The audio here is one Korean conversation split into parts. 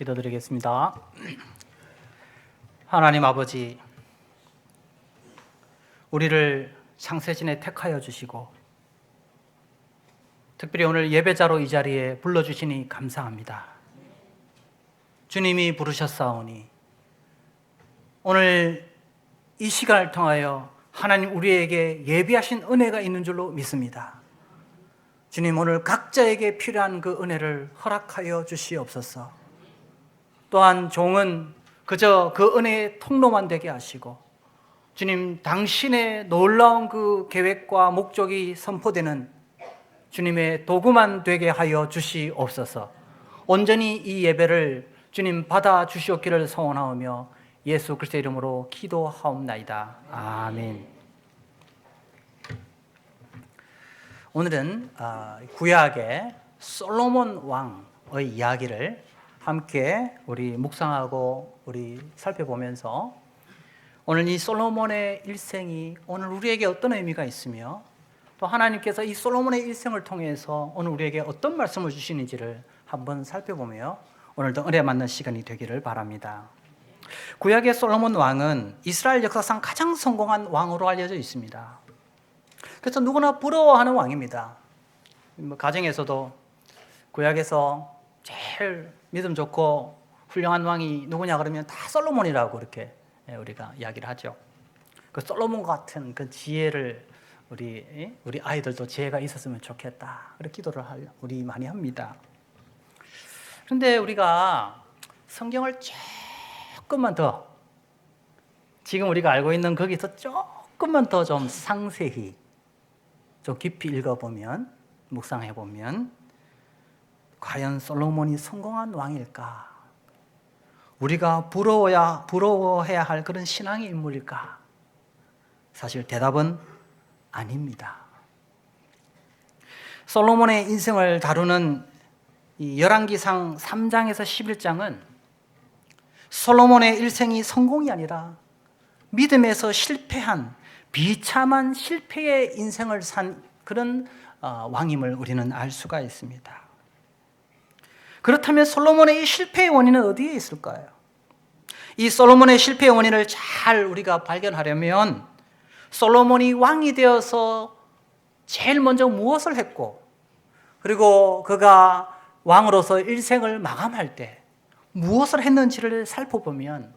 기도드리겠습니다. 하나님 아버지, 우리를 창세진에 택하여 주시고 특별히 오늘 예배자로 이 자리에 불러주시니 감사합니다. 주님이 부르셨사오니 오늘 이 시간을 통하여 하나님 우리에게 예비하신 은혜가 있는 줄로 믿습니다. 주님, 오늘 각자에게 필요한 그 은혜를 허락하여 주시옵소서. 또한 종은 그저 그 은혜의 통로만 되게 하시고 주님, 당신의 놀라운 그 계획과 목적이 선포되는 주님의 도구만 되게 하여 주시옵소서. 온전히 이 예배를 주님 받아 주시옵기를 소원하오며 예수 그리스도의 이름으로 기도하옵나이다. 아멘. 오늘은 구약의 솔로몬 왕의 이야기를 함께 우리 묵상하고 우리 살펴보면서 오늘 이 솔로몬의 일생이 오늘 우리에게 어떤 의미가 있으며 또 하나님께서 이 솔로몬의 일생을 통해서 오늘 우리에게 어떤 말씀을 주시는지를 한번 살펴보며 오늘도 은혜 받는 시간이 되기를 바랍니다. 구약의 솔로몬 왕은 이스라엘 역사상 가장 성공한 왕으로 알려져 있습니다. 그래서 누구나 부러워하는 왕입니다. 가정에서도 구약에서 제일 믿음 좋고 훌륭한 왕이 누구냐 그러면 다 솔로몬이라고 이렇게 우리가 이야기를 하죠. 그 솔로몬 같은 그 지혜를 우리 아이들도 지혜가 있었으면 좋겠다. 그렇게 기도를 우리 많이 합니다. 그런데 우리가 성경을 조금만 더 지금 우리가 알고 있는 거기서 조금만 더 좀 상세히 좀 깊이 읽어보면 묵상해보면 과연 솔로몬이 성공한 왕일까? 우리가 부러워해야 할 그런 신앙의 인물일까? 사실 대답은 아닙니다. 솔로몬의 인생을 다루는 이 열왕기상 3장에서 11장은 솔로몬의 일생이 성공이 아니라 믿음에서 실패한 비참한 실패의 인생을 산 그런 왕임을 우리는 알 수가 있습니다. 그렇다면 솔로몬의 이 실패의 원인은 어디에 있을까요? 이 솔로몬의 실패의 원인을 잘 우리가 발견하려면 솔로몬이 왕이 되어서 제일 먼저 무엇을 했고 그리고 그가 왕으로서 일생을 마감할 때 무엇을 했는지를 살펴보면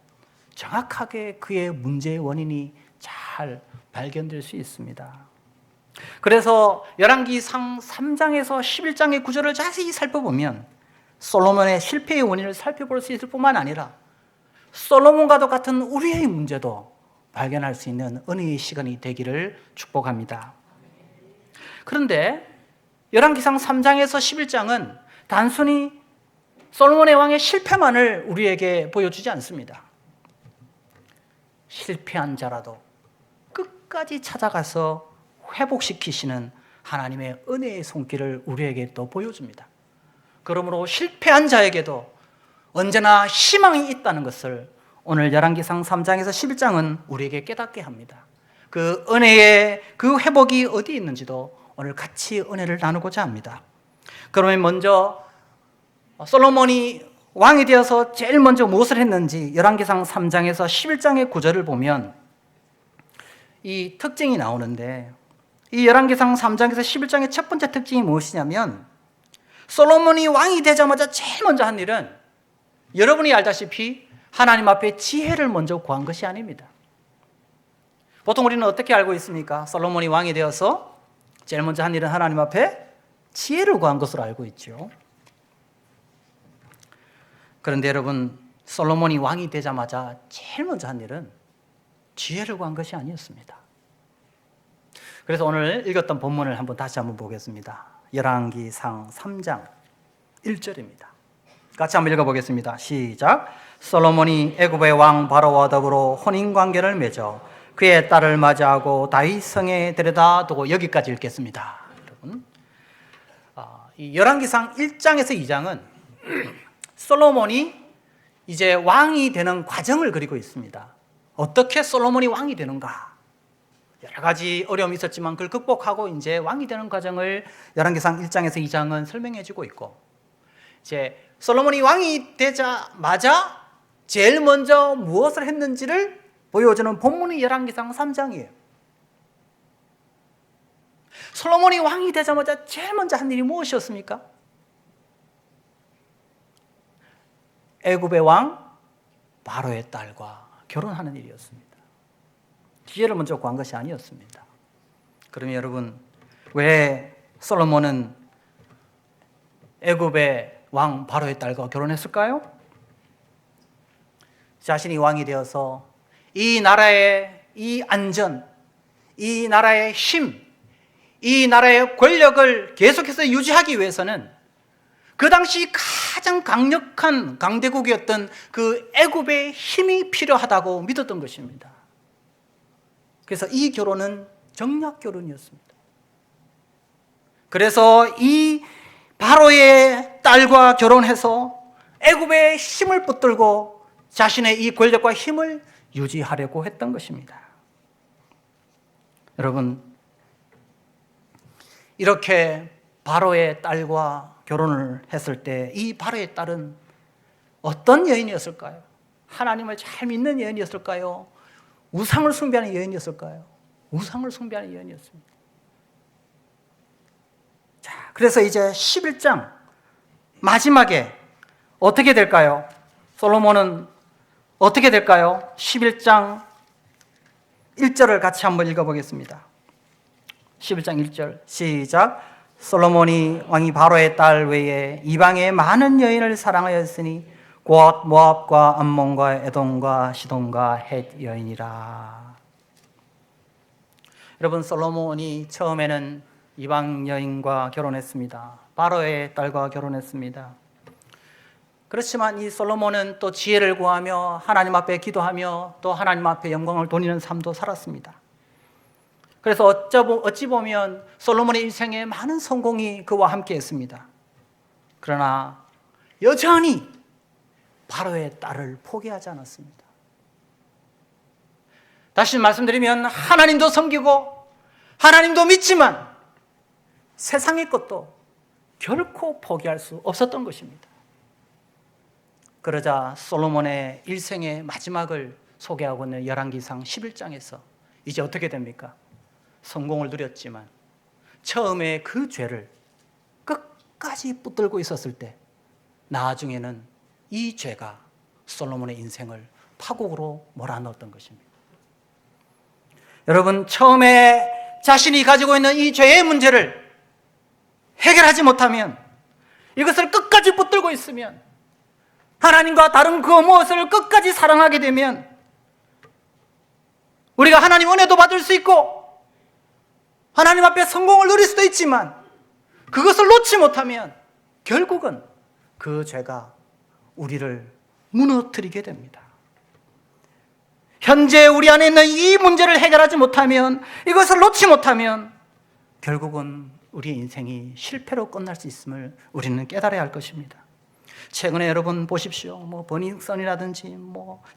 정확하게 그의 문제의 원인이 잘 발견될 수 있습니다. 그래서 열왕기상 3장에서 11장의 구절을 자세히 살펴보면 솔로몬의 실패의 원인을 살펴볼 수 있을 뿐만 아니라 솔로몬과도 같은 우리의 문제도 발견할 수 있는 은혜의 시간이 되기를 축복합니다. 그런데 열왕기상 3장에서 11장은 단순히 솔로몬의 왕의 실패만을 우리에게 보여주지 않습니다. 실패한 자라도 끝까지 찾아가서 회복시키시는 하나님의 은혜의 손길을 우리에게 또 보여줍니다. 그러므로 실패한 자에게도 언제나 희망이 있다는 것을 오늘 열왕기상 3장에서 11장은 우리에게 깨닫게 합니다. 그 은혜의 그 회복이 어디에 있는지도 오늘 같이 은혜를 나누고자 합니다. 그러면 먼저 솔로몬이 왕이 되어서 제일 먼저 무엇을 했는지 열왕기상 3장에서 11장의 구절을 보면 이 특징이 나오는데 이 열왕기상 3장에서 11장의 첫 번째 특징이 무엇이냐면 솔로몬이 왕이 되자마자 제일 먼저 한 일은 여러분이 알다시피 하나님 앞에 지혜를 먼저 구한 것이 아닙니다. 보통 우리는 어떻게 알고 있습니까? 솔로몬이 왕이 되어서 제일 먼저 한 일은 하나님 앞에 지혜를 구한 것으로 알고 있죠. 그런데 여러분, 솔로몬이 왕이 되자마자 제일 먼저 한 일은 지혜를 구한 것이 아니었습니다. 그래서 오늘 읽었던 본문을 다시 한번 보겠습니다. 열왕기상 3장 1절입니다. 같이 한번 읽어보겠습니다. 시작. 솔로몬이 애굽의 왕 바로와 더불어 혼인관계를 맺어 그의 딸을 맞이하고 다윗 성에 데려다 두고, 여기까지 읽겠습니다. 여러분, 이 열왕기상 1장에서 2장은 솔로몬이 이제 왕이 되는 과정을 그리고 있습니다. 어떻게 솔로몬이 왕이 되는가? 여러 가지 어려움이 있었지만 그걸 극복하고 이제 왕이 되는 과정을 열왕기상 1장에서 2장은 설명해 주고 있고, 이제 솔로몬이 왕이 되자마자 제일 먼저 무엇을 했는지를 보여주는 본문이 열왕기상 3장이에요. 솔로몬이 왕이 되자마자 제일 먼저 한 일이 무엇이었습니까? 애굽의 왕 바로의 딸과 결혼하는 일이었습니다. 기회를 먼저 구한 것이 아니었습니다. 그러면 여러분, 왜 솔로몬은 애굽의 왕 바로의 딸과 결혼했을까요? 자신이 왕이 되어서 이 나라의 이 안전, 이 나라의 힘, 이 나라의 권력을 계속해서 유지하기 위해서는 그 당시 가장 강력한 강대국이었던 그 애굽의 힘이 필요하다고 믿었던 것입니다. 그래서 이 결혼은 정략 결혼이었습니다. 그래서 이 바로의 딸과 결혼해서 애굽의 힘을 붙들고 자신의 이 권력과 힘을 유지하려고 했던 것입니다. 여러분, 이렇게 바로의 딸과 결혼을 했을 때 이 바로의 딸은 어떤 여인이었을까요? 하나님을 잘 믿는 여인이었을까요? 우상을 숭배하는 여인이었을까요? 우상을 숭배하는 여인이었습니다. 자, 그래서 이제 11장 마지막에 어떻게 될까요? 솔로몬은 어떻게 될까요? 11장 1절을 같이 한번 읽어보겠습니다. 11장 1절 시작. 솔로몬이 왕이 바로의 딸 외에 이방의 많은 여인을 사랑하였으니 곧 모압과 암몬과 에돔과 시돈과 헷 여인이라. 여러분, 솔로몬이 처음에는 이방 여인과 결혼했습니다. 바로의 딸과 결혼했습니다. 그렇지만 이 솔로몬은 또 지혜를 구하며 하나님 앞에 기도하며 또 하나님 앞에 영광을 돌리는 삶도 살았습니다. 그래서 어찌 보면 솔로몬의 인생에 많은 성공이 그와 함께 했습니다. 그러나 여전히 바로의 딸을 포기하지 않았습니다. 다시 말씀드리면 하나님도 섬기고 하나님도 믿지만 세상의 것도 결코 포기할 수 없었던 것입니다. 그러자 솔로몬의 일생의 마지막을 소개하고 있는 열왕기상 11장에서 이제 어떻게 됩니까? 성공을 누렸지만 처음에 그 죄를 끝까지 붙들고 있었을 때 나중에는 이 죄가 솔로몬의 인생을 파국으로 몰아넣었던 것입니다. 여러분, 처음에 자신이 가지고 있는 이 죄의 문제를 해결하지 못하면, 이것을 끝까지 붙들고 있으면, 하나님과 다른 그 무엇을 끝까지 사랑하게 되면 우리가 하나님 은혜도 받을 수 있고 하나님 앞에 성공을 누릴 수도 있지만 그것을 놓지 못하면 결국은 그 죄가 우리를 무너뜨리게 됩니다. 현재 우리 안에 있는 이 문제를 해결하지 못하면, 이것을 놓지 못하면 결국은 우리의 인생이 실패로 끝날 수 있음을 우리는 깨달아야 할 것입니다. 최근에 여러분 보십시오. 버닝썬이라든지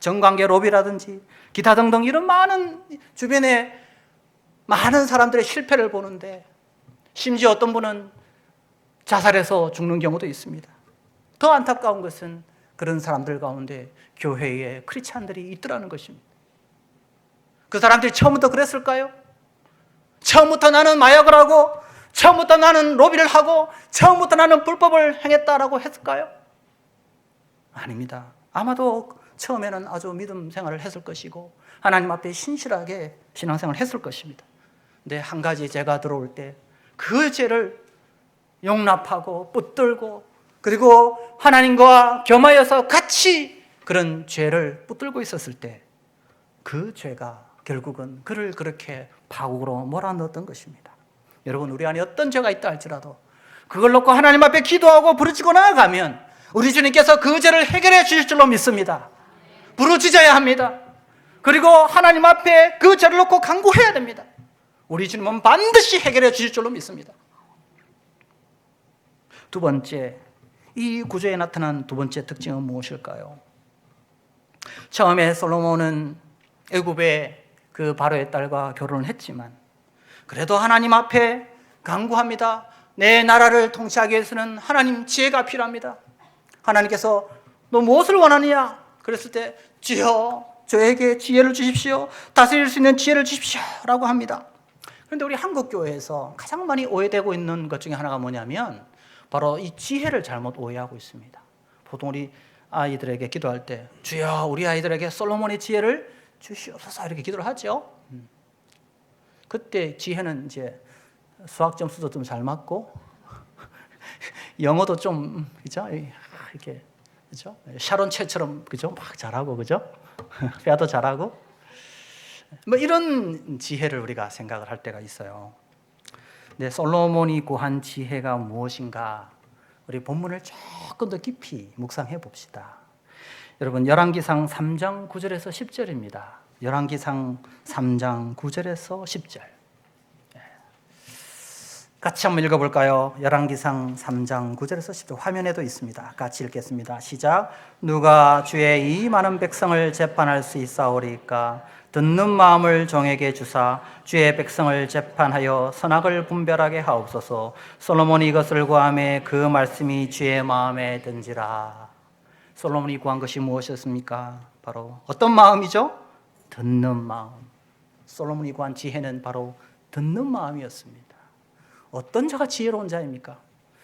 정관계 로비라든지 기타 등등 이런 많은 주변에 많은 사람들의 실패를 보는데, 심지어 어떤 분은 자살해서 죽는 경우도 있습니다. 더 안타까운 것은 그런 사람들 가운데 교회에 크리스찬들이 있더라는 것입니다. 그 사람들이 처음부터 그랬을까요? 처음부터 나는 마약을 하고, 처음부터 나는 로비를 하고, 처음부터 나는 불법을 행했다라고 했을까요? 아닙니다. 아마도 처음에는 아주 믿음 생활을 했을 것이고 하나님 앞에 신실하게 신앙생활을 했을 것입니다. 근데 한 가지 죄가 들어올 때 그 죄를 용납하고 붙들고, 그리고 하나님과 겸하여서 같이 그런 죄를 붙들고 있었을 때 그 죄가 결국은 그를 그렇게 파국으로 몰아넣었던 것입니다. 여러분, 우리 안에 어떤 죄가 있다 할지라도 그걸 놓고 하나님 앞에 기도하고 부르짖고 나아가면 우리 주님께서 그 죄를 해결해 주실 줄로 믿습니다. 부르짖어야 합니다. 그리고 하나님 앞에 그 죄를 놓고 간구해야 됩니다. 우리 주님은 반드시 해결해 주실 줄로 믿습니다. 두 번째, 이 구조에 나타난 두 번째 특징은 무엇일까요? 처음에 솔로몬은 애굽의 그 바로의 딸과 결혼을 했지만 그래도 하나님 앞에 간구합니다. 내 나라를 통치하기 위해서는 하나님 지혜가 필요합니다. 하나님께서 너 무엇을 원하느냐? 그랬을 때 주여 저에게 지혜를 주십시오. 다스릴 수 있는 지혜를 주십시오 라고 합니다. 그런데 우리 한국 교회에서 가장 많이 오해되고 있는 것 중에 하나가 뭐냐면 바로 이 지혜를 잘못 오해하고 있습니다. 보통 우리 아이들에게 기도할 때 주여 우리 아이들에게 솔로몬의 지혜를 주시옵소서 이렇게 기도를 하죠. 그때 지혜는 이제 수학 점수도 좀 잘 맞고 영어도 좀 그죠? 이렇게 그죠? 샤론 채처럼 그죠? 막 잘하고 그죠? 회화도 잘하고 뭐 이런 지혜를 우리가 생각을 할 때가 있어요. 근데 솔로몬이 구한 지혜가 무엇인가? 우리 본문을 조금 더 깊이 묵상해 봅시다. 여러분 열왕기상 3장 9절에서 10절입니다. 열왕기상 3장 9절에서 10절. 같이 한번 읽어볼까요? 열왕기상 3장 9절에서 10절 화면에도 있습니다. 같이 읽겠습니다. 시작. 누가 주의 이 많은 백성을 재판할 수 있사오리까? 듣는 마음을 종에게 주사 주의 백성을 재판하여 선악을 분별하게 하옵소서. 솔로몬이 이것을 구하매 그 말씀이 주의 마음에 든지라. 솔로몬이 구한 것이 무엇이었습니까? 바로 어떤 마음이죠? 듣는 마음. 솔로몬이 구한 지혜는 바로 듣는 마음이었습니다. 어떤 자가 지혜로운 자입니까?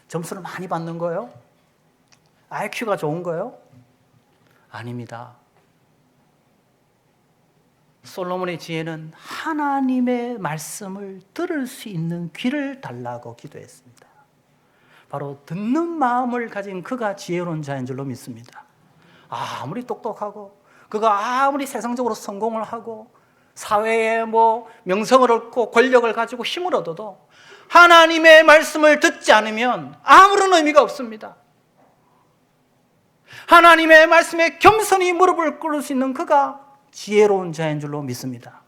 점수를 많이 받는 거예요? IQ가 좋은 거예요? 아닙니다. 솔로몬의 지혜는 하나님의 말씀을 들을 수 있는 귀를 달라고 기도했습니다. 바로 듣는 마음을 가진 그가 지혜로운 자인 줄로 믿습니다. 아무리 똑똑하고 그가 아무리 세상적으로 성공을 하고 사회에 명성을 얻고 권력을 가지고 힘을 얻어도 하나님의 말씀을 듣지 않으면 아무런 의미가 없습니다. 하나님의 말씀에 겸손히 무릎을 꿇을 수 있는 그가 지혜로운 자인 줄로 믿습니다.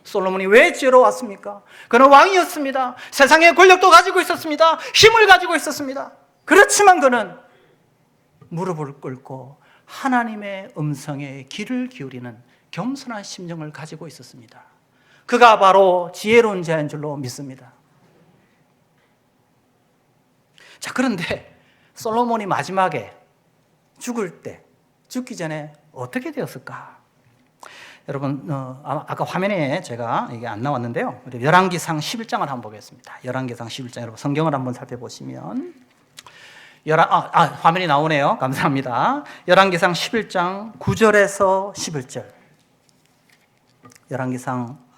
솔로몬이 왜 지혜로웠습니까? 그는 왕이었습니다. 세상의 권력도 가지고 있었습니다. 힘을 가지고 있었습니다. 그렇지만 그는 무릎을 꿇고 하나님의 음성에 귀를 기울이는 겸손한 심정을 가지고 있었습니다. 그가 바로 지혜로운 자인 줄로 믿습니다. 자, 그런데 솔로몬이 마지막에 죽기 전에 어떻게 되었을까? 여러분, 아까 화면에 제가 이게 안 나왔는데요. 우리 열왕기상 11장을 한번 보겠습니다. 열왕기상 11장, 여러분 성경을 한번 살펴보시면 화면이 나오네요. 감사합니다. 열왕기상 11장 9절에서 11절. 열왕기상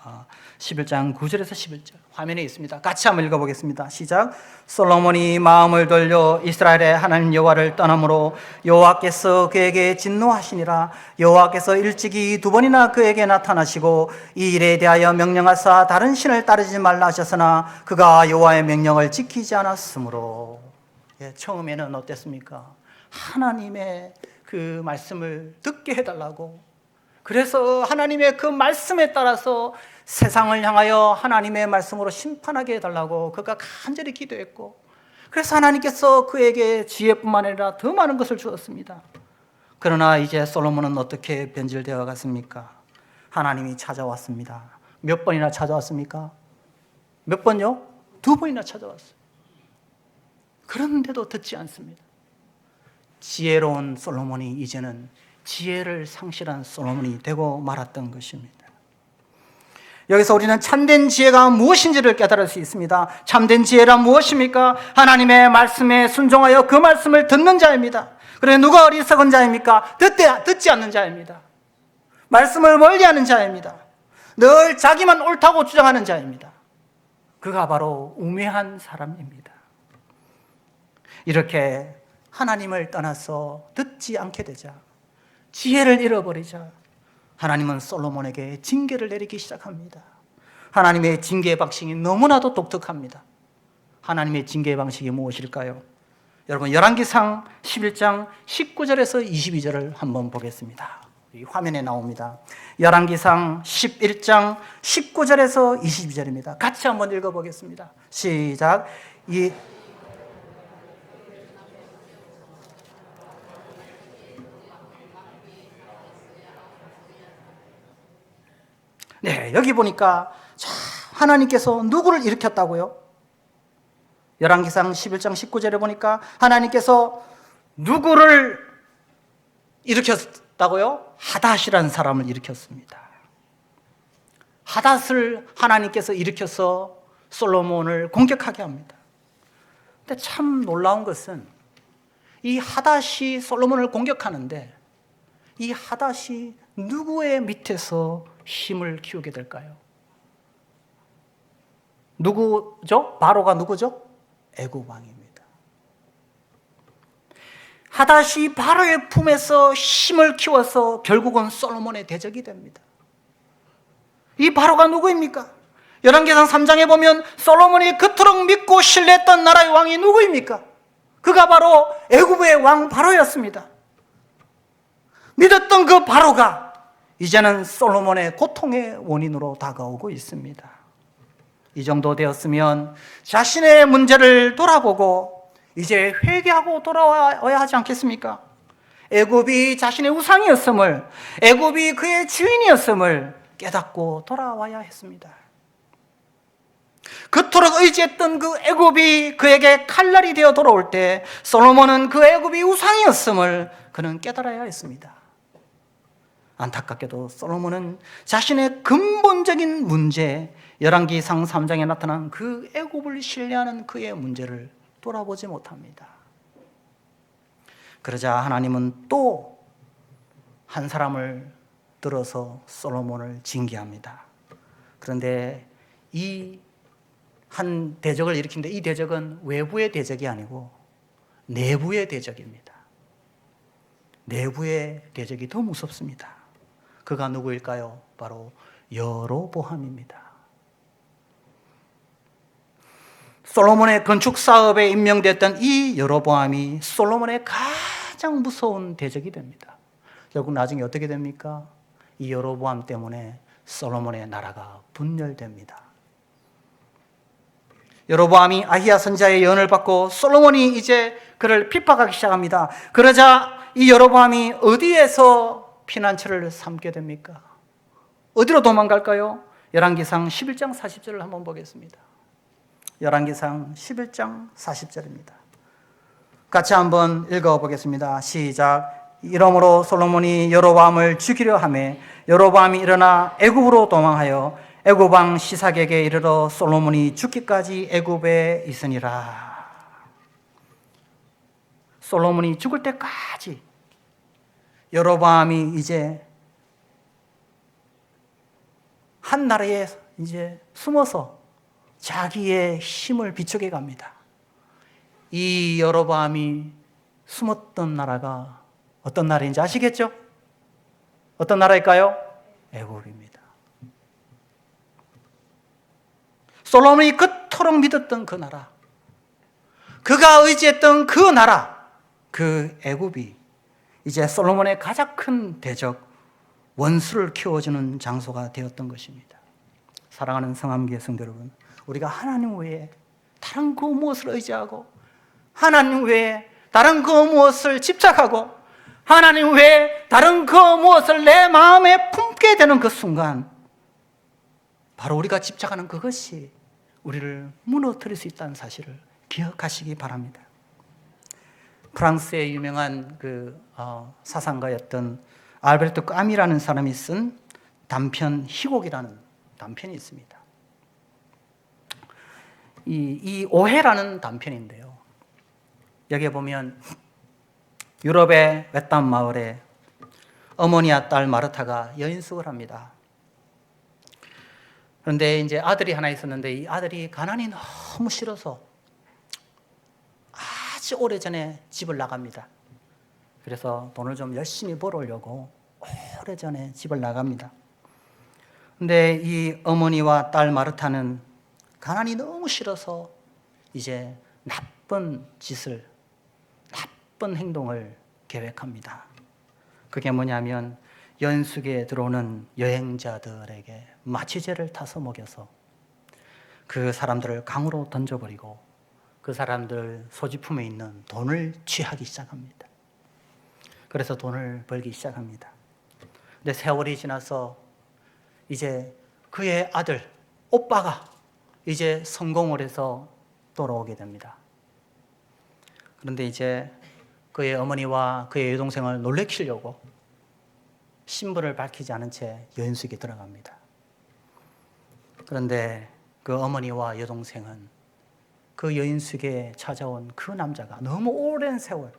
11장 9절에서 11절 화면에 있습니다. 같이 한번 읽어보겠습니다. 시작. 솔로몬이 마음을 돌려 이스라엘의 하나님 여호와를 떠남으로 여호와께서 그에게 진노하시니라. 여호와께서 일찍이 2번이나 그에게 나타나시고 이 일에 대하여 명령하사 다른 신을 따르지 말라 하셨으나 그가 여호와의 명령을 지키지 않았으므로. 처음에는 어땠습니까? 하나님의 그 말씀을 듣게 해달라고, 그래서 하나님의 그 말씀에 따라서 세상을 향하여 하나님의 말씀으로 심판하게 해달라고 그가 간절히 기도했고, 그래서 하나님께서 그에게 지혜뿐만 아니라 더 많은 것을 주었습니다. 그러나 이제 솔로몬은 어떻게 변질되어 갔습니까? 하나님이 찾아왔습니다. 몇 번이나 찾아왔습니까? 몇 번요? 2번이나 찾아왔어요. 그런데도 듣지 않습니다. 지혜로운 솔로몬이 이제는 지혜를 상실한 솔로몬이 되고 말았던 것입니다. 여기서 우리는 참된 지혜가 무엇인지를 깨달을 수 있습니다. 참된 지혜란 무엇입니까? 하나님의 말씀에 순종하여 그 말씀을 듣는 자입니다. 그래, 누가 어리석은 자입니까? 듣지 않는 자입니다. 말씀을 멀리하는 자입니다. 늘 자기만 옳다고 주장하는 자입니다. 그가 바로 우매한 사람입니다. 이렇게 하나님을 떠나서 듣지 않게 되자, 지혜를 잃어버리자, 하나님은 솔로몬에게 징계를 내리기 시작합니다. 하나님의 징계 방식이 너무나도 독특합니다. 하나님의 징계 방식이 무엇일까요? 여러분, 열왕기상 11장 19절에서 22절을 한번 보겠습니다. 이 화면에 나옵니다. 열왕기상 11장 19절에서 22절입니다. 같이 한번 읽어보겠습니다. 시작. 네, 여기 보니까 하나님께서 누구를 일으켰다고요? 열왕기상 11장 19절에 보니까 하나님께서 누구를 일으켰다고요? 하닷이라는 사람을 일으켰습니다. 하닷을 하나님께서 일으켜서 솔로몬을 공격하게 합니다. 근데 참 놀라운 것은 이 하닷이 솔로몬을 공격하는데 이 하닷이 누구의 밑에서 힘을 키우게 될까요? 누구죠? 바로가 누구죠? 애굽 왕입니다. 하닷이 바로의 품에서 힘을 키워서 결국은 솔로몬의 대적이 됩니다. 이 바로가 누구입니까? 열왕기상 3장에 보면 솔로몬이 그토록 믿고 신뢰했던 나라의 왕이 누구입니까? 그가 바로 애굽의 왕 바로였습니다. 믿었던 그 바로가 이제는 솔로몬의 고통의 원인으로 다가오고 있습니다. 이 정도 되었으면 자신의 문제를 돌아보고 이제 회개하고 돌아와야 하지 않겠습니까? 애굽이 자신의 우상이었음을, 애굽이 그의 주인이었음을 깨닫고 돌아와야 했습니다. 그토록 의지했던 그 애굽이 그에게 칼날이 되어 돌아올 때 솔로몬은 그 애굽이 우상이었음을 그는 깨달아야 했습니다. 안타깝게도 솔로몬은 자신의 근본적인 문제, 열왕기상 3장에 나타난 그 애굽을 신뢰하는 그의 문제를 돌아보지 못합니다. 그러자 하나님은 또 한 사람을 들어서 솔로몬을 징계합니다. 그런데 이 한 대적을 일으키는데 이 대적은 외부의 대적이 아니고 내부의 대적입니다. 내부의 대적이 더 무섭습니다. 그가 누구일까요? 바로 여로보암입니다. 솔로몬의 건축 사업에 임명됐던 이 여로보암이 솔로몬의 가장 무서운 대적이 됩니다. 결국 나중에 어떻게 됩니까? 이 여로보암 때문에 솔로몬의 나라가 분열됩니다. 여로보암이 아히야 선지자의 예언을 받고 솔로몬이 이제 그를 핍박하기 시작합니다. 그러자 이 여로보암이 어디에서 피난처를 삼게 됩니까? 어디로 도망갈까요? 열왕기상 11장 40절을 한번 보겠습니다. 열왕기상 11장 40절입니다. 같이 한번 읽어보겠습니다. 시작. 이러므로 솔로몬이 여로보암을 죽이려 하매 여로보암이 일어나 애굽으로 도망하여 애굽 왕 시삭에게 이르러 솔로몬이 죽기까지 애굽에 있으니라. 솔로몬이 죽을 때까지 여로보암이 이제 한 나라에 이제 숨어서 자기의 힘을 비추게 갑니다. 이 여로보암이 숨었던 나라가 어떤 나라인지 아시겠죠? 어떤 나라일까요? 애굽입니다. 솔로몬이 그토록 믿었던 그 나라, 그가 의지했던 그 나라, 그 애굽이 이제 솔로몬의 가장 큰 대적, 원수를 키워주는 장소가 되었던 것입니다. 사랑하는 성함교회 성도 여러분, 우리가 하나님 외에 다른 그 무엇을 의지하고 하나님 외에 다른 그 무엇을 집착하고 하나님 외에 다른 그 무엇을 내 마음에 품게 되는 그 순간 바로 우리가 집착하는 그것이 우리를 무너뜨릴 수 있다는 사실을 기억하시기 바랍니다. 프랑스의 유명한 사상가였던 알베르토 까미라는 사람이 쓴 단편 희곡이라는 단편이 있습니다. 이 오해라는 단편인데요. 여기에 보면 유럽의 외딴 마을에 어머니와 딸 마르타가 여인숙을 합니다. 그런데 이제 아들이 하나 있었는데 이 아들이 가난이 너무 싫어서 아주 오래전에 집을 나갑니다. 그래서 돈을 좀 열심히 벌어오려고 오래전에 집을 나갑니다. 근데 이 어머니와 딸 마르타는 가난이 너무 싫어서 이제 나쁜 짓을, 나쁜 행동을 계획합니다. 그게 뭐냐면 연숙에 들어오는 여행자들에게 마취제를 타서 먹여서 그 사람들을 강으로 던져버리고 그 사람들 소지품에 있는 돈을 취하기 시작합니다. 그래서 돈을 벌기 시작합니다. 근데 세월이 지나서 이제 그의 아들, 오빠가 이제 성공을 해서 돌아오게 됩니다. 그런데 이제 그의 어머니와 그의 여동생을 놀래키려고 신분을 밝히지 않은 채 여인숙에 들어갑니다. 그런데 그 어머니와 여동생은 그 여인숙에 찾아온 그 남자가 너무 오랜 세월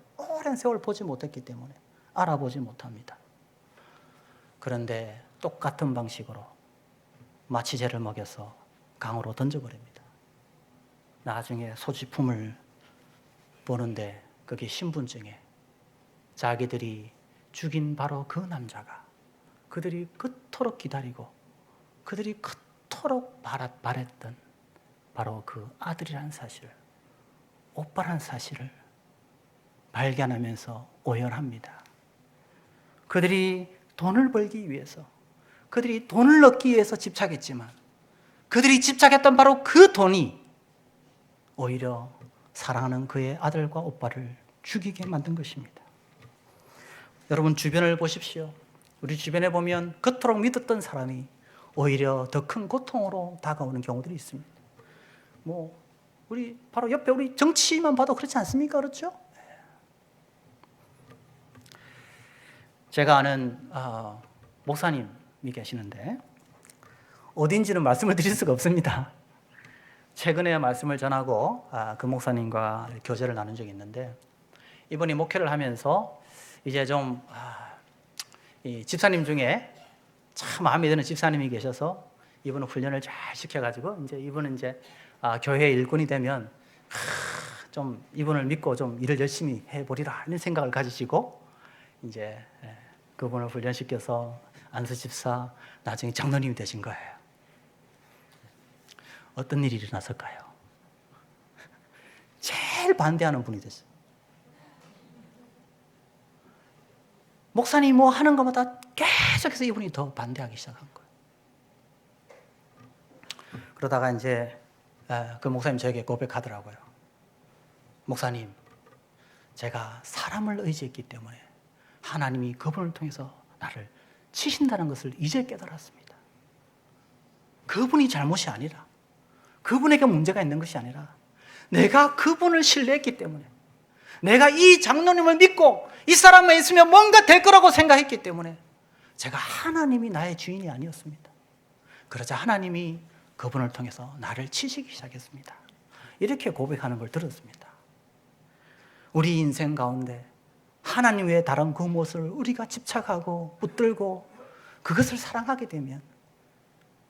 보지 못했기 때문에 알아보지 못합니다. 그런데 똑같은 방식으로 마취제를 먹여서 강으로 던져버립니다. 나중에 소지품을 보는데 그게 신분증에 자기들이 죽인 바로 그 남자가 그들이 그토록 기다리고 그들이 그토록 바랬던 바로 그 아들이라는 사실을, 오빠라는 사실을 발견하면서 오열합니다. 그들이 돈을 벌기 위해서, 그들이 돈을 얻기 위해서 집착했지만 그들이 집착했던 바로 그 돈이 오히려 사랑하는 그의 아들과 오빠를 죽이게 만든 것입니다. 여러분 주변을 보십시오. 우리 주변에 보면 그토록 믿었던 사람이 오히려 더 큰 고통으로 다가오는 경우들이 있습니다. 우리 바로 옆에 우리 정치만 봐도 그렇지 않습니까? 그렇죠? 제가 아는 목사님이 계시는데 어딘지는 말씀을 드릴 수가 없습니다. 최근에 말씀을 전하고 그 목사님과 교제를 나눈 적이 있는데 이분이 목회를 하면서 이제 좀 이 집사님 중에 참 마음에 드는 집사님이 계셔서 이분은 훈련을 잘 시켜가지고 이분은 교회의 일꾼이 되면 좀 이분을 믿고 좀 일을 열심히 해보리라 이런 생각을 가지시고 그분을 훈련시켜서 안수 집사 나중에 장로님이 되신 거예요. 어떤 일이 일어났을까요? 제일 반대하는 분이 됐어요. 목사님 하는 것마다 계속해서 이분이 더 반대하기 시작한 거예요. 그러다가 그 목사님 저에게 고백하더라고요. 목사님, 제가 사람을 의지했기 때문에 하나님이 그분을 통해서 나를 치신다는 것을 이제 깨달았습니다. 그분이 잘못이 아니라, 그분에게 문제가 있는 것이 아니라 내가 그분을 신뢰했기 때문에, 내가 이 장로님을 믿고 이 사람만 있으면 뭔가 될 거라고 생각했기 때문에 제가 하나님이 나의 주인이 아니었습니다. 그러자 하나님이 그분을 통해서 나를 치시기 시작했습니다. 이렇게 고백하는 걸 들었습니다. 우리 인생 가운데 하나님 외에 다른 그 무엇을 우리가 집착하고 붙들고 그것을 사랑하게 되면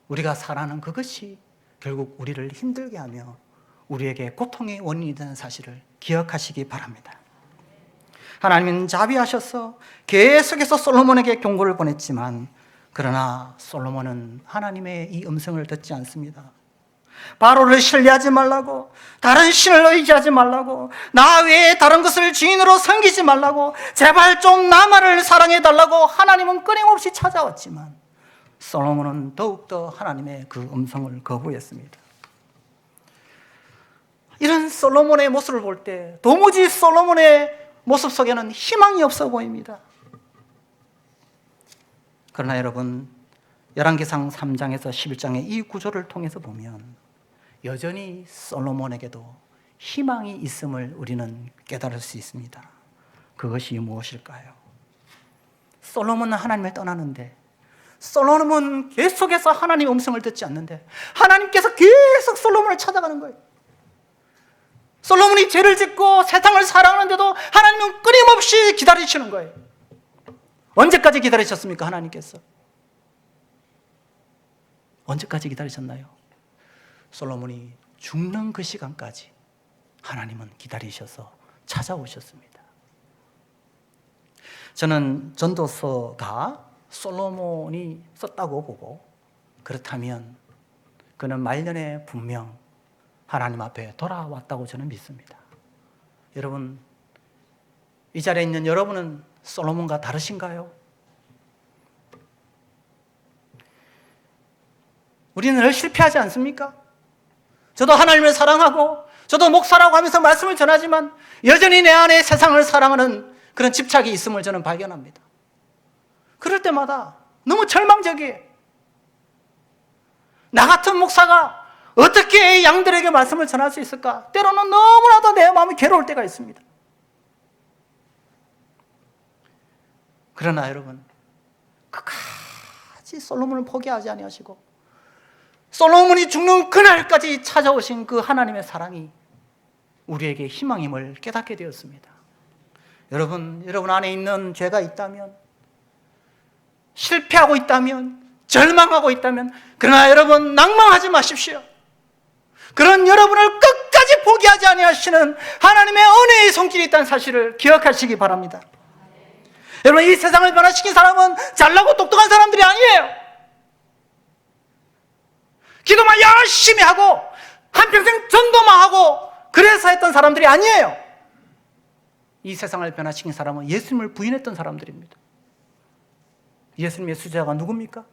우리가 사랑하는 그것이 결국 우리를 힘들게 하며 우리에게 고통의 원인이 되는 사실을 기억하시기 바랍니다. 하나님은 자비하셔서 계속해서 솔로몬에게 경고를 보냈지만 그러나 솔로몬은 하나님의 이 음성을 듣지 않습니다. 바로를 신뢰하지 말라고, 다른 신을 의지하지 말라고, 나 외에 다른 것을 주인으로 섬기지 말라고, 제발 좀 나만을 사랑해달라고 하나님은 끊임없이 찾아왔지만 솔로몬은 더욱더 하나님의 그 음성을 거부했습니다. 이런 솔로몬의 모습을 볼 때 도무지 솔로몬의 모습 속에는 희망이 없어 보입니다. 그러나 여러분, 열왕기상 3장에서 11장의 이 구조를 통해서 보면 여전히 솔로몬에게도 희망이 있음을 우리는 깨달을 수 있습니다. 그것이 무엇일까요? 솔로몬은 하나님을 떠나는데, 솔로몬은 계속해서 하나님의 음성을 듣지 않는데 하나님께서 계속 솔로몬을 찾아가는 거예요. 솔로몬이 죄를 짓고 세상을 사랑하는데도 하나님은 끊임없이 기다리시는 거예요. 언제까지 기다리셨습니까? 하나님께서 언제까지 기다리셨나요? 솔로몬이 죽는 그 시간까지 하나님은 기다리셔서 찾아오셨습니다. 저는 전도서가 솔로몬이 썼다고 보고, 그렇다면 그는 말년에 분명 하나님 앞에 돌아왔다고 저는 믿습니다. 여러분, 이 자리에 있는 여러분은 솔로몬과 다르신가요? 우리는 늘 실패하지 않습니까? 저도 하나님을 사랑하고 저도 목사라고 하면서 말씀을 전하지만 여전히 내 안에 세상을 사랑하는 그런 집착이 있음을 저는 발견합니다. 그럴 때마다 너무 절망적이에요. 나 같은 목사가 어떻게 양들에게 말씀을 전할 수 있을까? 때로는 너무나도 내 마음이 괴로울 때가 있습니다. 그러나 여러분, 끝까지 솔로몬을 포기하지 아니하시고 솔로몬이 죽는 그날까지 찾아오신 그 하나님의 사랑이 우리에게 희망임을 깨닫게 되었습니다. 여러분 안에 있는 죄가 있다면, 실패하고 있다면, 절망하고 있다면, 그러나 여러분 낭망하지 마십시오. 그런 여러분을 끝까지 포기하지 아니하시는 하나님의 은혜의 손길이 있다는 사실을 기억하시기 바랍니다. 여러분, 이 세상을 변화시킨 사람은 잘나고 똑똑한 사람들이 아니에요. 기도만 열심히 하고 한평생 전도만 하고 그래서 했던 사람들이 아니에요. 이 세상을 변화시킨 사람은 예수님을 부인했던 사람들입니다. 예수님의 수제자가 누굽니까?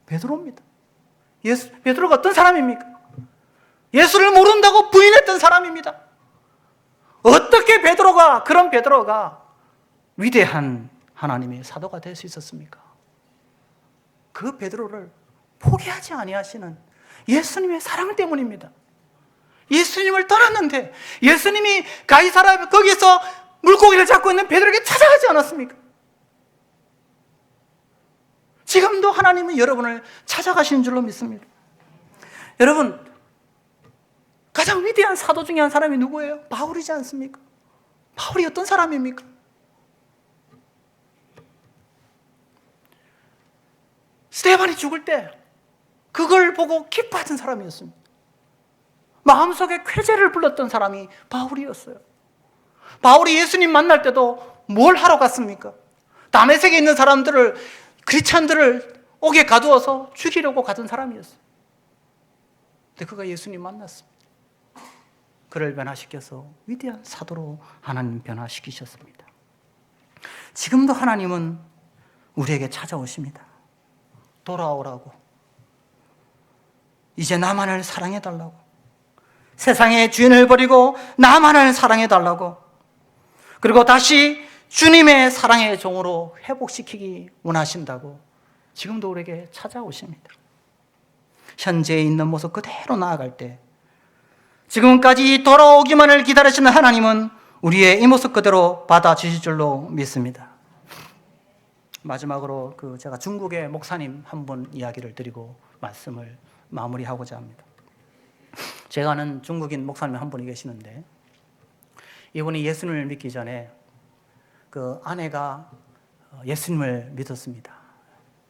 베드로입니다. 베드로가 어떤 사람입니까? 예수를 모른다고 부인했던 사람입니다. 어떻게 그런 베드로가 위대한 하나님의 사도가 될 수 있었습니까? 그 베드로를 포기하지 아니하시는 예수님의 사랑 때문입니다. 예수님을 떠났는데 예수님이 가이사랴 거기서 물고기를 잡고 있는 베드로에게 찾아가지 않았습니까? 지금도 하나님은 여러분을 찾아가시는 줄로 믿습니다. 여러분, 가장 위대한 사도 중에 한 사람이 누구예요? 바울이지 않습니까? 바울이 어떤 사람입니까? 스데반이 죽을 때 그걸 보고 기뻐하던 사람이었습니다. 마음속에 쾌재를 불렀던 사람이 바울이었어요. 바울이 예수님 만날 때도 뭘 하러 갔습니까? 다메섹에 있는 사람들을, 크리스찬들을 옥에 가두어서 죽이려고 가던 사람이었어요. 근데 그가 예수님 만났습니다. 그를 변화시켜서 위대한 사도로 하나님 변화시키셨습니다. 지금도 하나님은 우리에게 찾아오십니다. 돌아오라고, 이제 나만을 사랑해달라고, 세상의 주인을 버리고 나만을 사랑해달라고, 그리고 다시 주님의 사랑의 종으로 회복시키기 원하신다고 지금도 우리에게 찾아오십니다. 현재에 있는 모습 그대로 나아갈 때, 지금까지 돌아오기만을 기다리시는 하나님은 우리의 이 모습 그대로 받아주실 줄로 믿습니다. 마지막으로 제가 중국의 목사님 한 분 이야기를 드리고 말씀을 마무리하고자 합니다. 제가 아는 중국인 목사님 한 분이 계시는데, 이분이 예수님을 믿기 전에 그 아내가 예수님을 믿었습니다.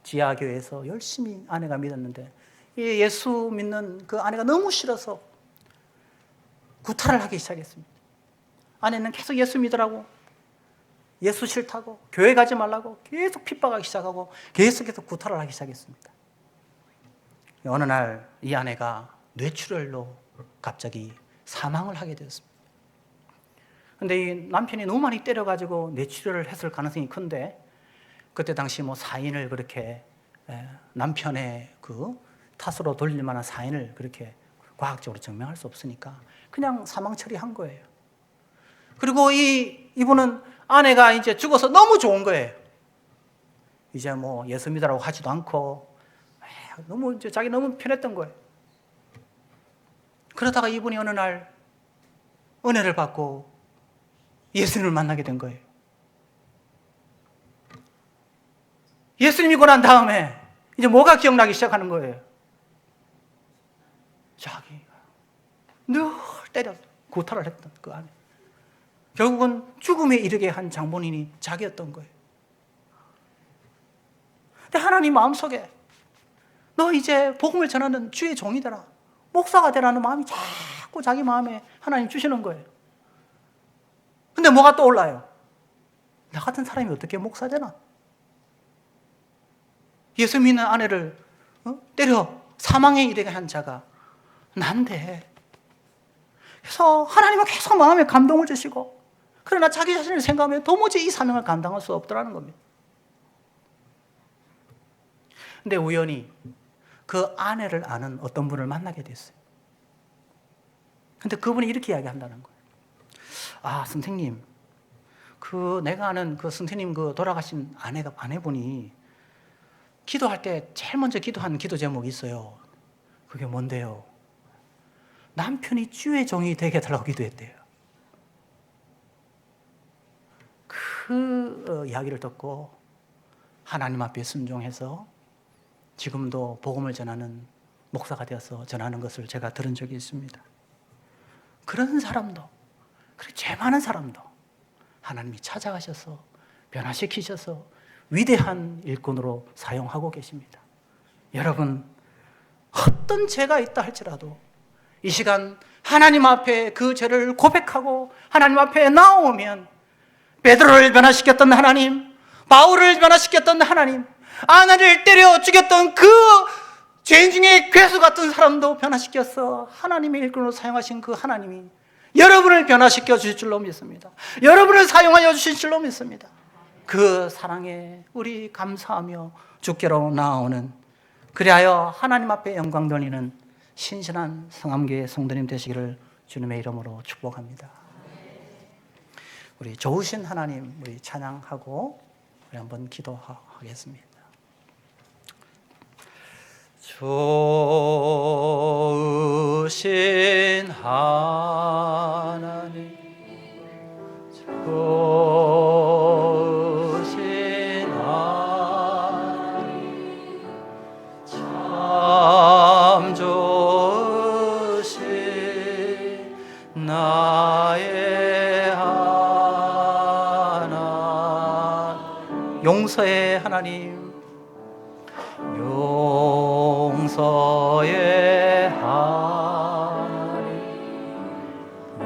지하교회에서 열심히 아내가 믿었는데, 이 예수 믿는 그 아내가 너무 싫어서 구타를 하기 시작했습니다. 아내는 계속 예수 믿으라고, 예수 싫다고, 교회 가지 말라고 계속 핍박하기 시작하고 계속해서 구타를 하기 시작했습니다. 어느 날 이 아내가 뇌출혈로 갑자기 사망을 하게 되었습니다. 근데 이 남편이 너무 많이 때려가지고 뇌출혈을 했을 가능성이 큰데, 그때 당시 사인을 그렇게 남편의 그 탓으로 돌릴 만한 사인을 그렇게 과학적으로 증명할 수 없으니까 그냥 사망 처리한 거예요. 그리고 이분은 아내가 이제 죽어서 너무 좋은 거예요. 이제 예수 믿으라고 하지도 않고 자기 너무 편했던 거예요. 그러다가 이분이 어느 날 은혜를 받고 예수님을 만나게 된 거예요. 예수님 믿고 난 다음에 이제 뭐가 기억나기 시작하는 거예요? 자기가 늘 때렸어, 구타를 했던 그 아내. 결국은 죽음에 이르게 한 장본인이 자기였던 거예요. 근데 하나님 마음속에 너 이제 복음을 전하는 주의 종이 되라, 목사가 되라는 마음이 자꾸 자기 마음에 하나님 주시는 거예요. 근데 뭐가 떠올라요? 나 같은 사람이 어떻게 목사 되나? 예수 믿는 아내를 때려 사망에 이르게 한 자가 난데. 그래서 하나님은 계속 마음에 감동을 주시고, 그러나 자기 자신을 생각하면 도무지 이 사명을 감당할 수 없더라는 겁니다. 근데 우연히 그 아내를 아는 어떤 분을 만나게 됐어요. 근데 그분이 이렇게 이야기한다는 거예요. 아, 선생님, 내가 아는 그 선생님 돌아가신 아내분이 기도할 때 제일 먼저 기도한 기도 제목이 있어요. 그게 뭔데요? 남편이 주의 종이 되게 해달라고 기도했대요. 그 이야기를 듣고 하나님 앞에 순종해서 지금도 복음을 전하는 목사가 되어서 전하는 것을 제가 들은 적이 있습니다. 그런 사람도, 그렇게 죄 많은 사람도 하나님이 찾아가셔서 변화시키셔서 위대한 일꾼으로 사용하고 계십니다. 여러분, 어떤 죄가 있다 할지라도 이 시간 하나님 앞에 그 죄를 고백하고 하나님 앞에 나오면 베드로를 변화시켰던 하나님, 바울을 변화시켰던 하나님, 아나를 때려 죽였던 그 죄인 중에 괴수 같은 사람도 변화시켜서 하나님의 일꾼으로 사용하신 그 하나님이 여러분을 변화시켜 주실 줄로 믿습니다. 여러분을 사용하여 주실 줄로 믿습니다. 그 사랑에 우리 감사하며 주께로 나아오는, 그리하여 하나님 앞에 영광 돌리는 신실한 성암교회 성도님 되시기를 주님의 이름으로 축복합니다. 우리 좋으신 하나님, 우리 찬양하고 우리 한번 기도하겠습니다. 좋으신 하나님, 좋으신 하나님, 참 좋으신 나의 하나님, 용서의 하나님, 용서의 하나님,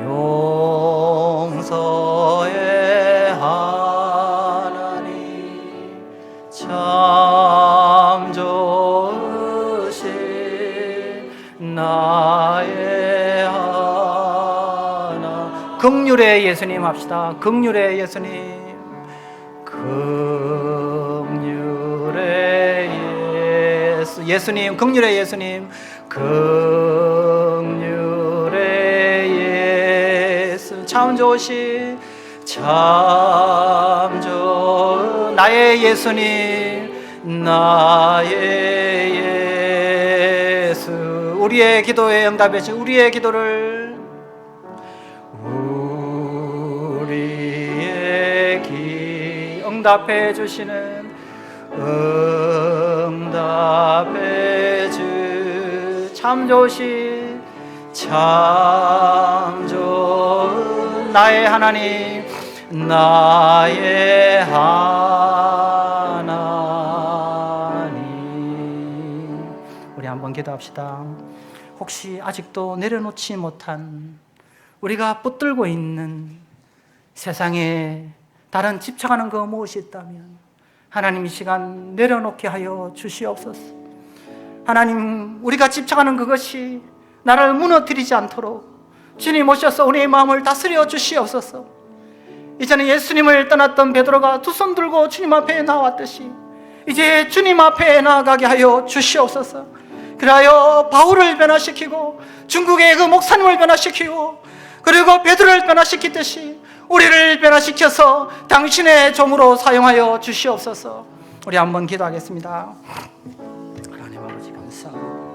용서의 하나님, 참 좋으신 나의 하나. 긍휼의 예수님 합시다. 긍휼의 예수님, 예수님, 긍휼의 예수님, 긍휼의 예수, 참 좋으신, 참 좋은 나의 예수님, 나의 예수. 우리의 기도에 응답해 주신, 우리의 기도를, 우리의 응답해 주시는, 응답해 주 참 좋으신, 참 좋은 나의 하나님, 나의 하나님. 우리 한번 기도합시다. 혹시 아직도 내려놓지 못한, 우리가 붙들고 있는 세상에 다른 집착하는 거 무엇이 있다면 하나님 이 시간 내려놓게 하여 주시옵소서. 하나님, 우리가 집착하는 그것이 나를 무너뜨리지 않도록 주님 오셔서 우리의 마음을 다스려 주시옵소서. 이전에 예수님을 떠났던 베드로가 두 손 들고 주님 앞에 나왔듯이 이제 주님 앞에 나아가게 하여 주시옵소서. 그리하여 바울을 변화시키고 중국의 그 목사님을 변화시키고 그리고 베드로를 변화시키듯이 우리를 변화시켜서 당신의 종으로 사용하여 주시옵소서. 우리 한번 기도하겠습니다. 하나님 아버지 감사합니다.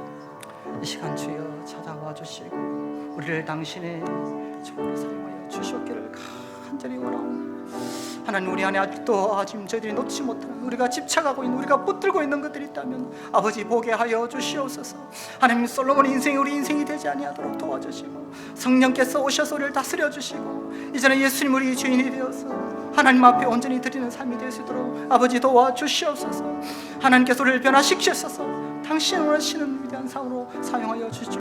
이 시간 주여 찾아와 주시고 우리를 당신의 종으로 사용하여 주시옵기를 간절히 원하옵니다. 하나님, 우리 안에 아직도 지금 저희들이 놓지 못하는, 우리가 집착하고 있는, 우리가 붙들고 있는 것들이 있다면 아버지 보게 하여 주시옵소서. 하나님, 솔로몬의 인생이 우리 인생이 되지 아니하도록 도와주시고 성령께서 오셔서 우리를 다스려 주시고 이제는 예수님 우리 주인이 되어서 하나님 앞에 온전히 드리는 삶이 될 수 있도록 아버지 도와주시옵소서. 하나님께서 우리를 변화시키셔서 당신을 원하시는 위대한 삶으로 사용하여 주시옵소서.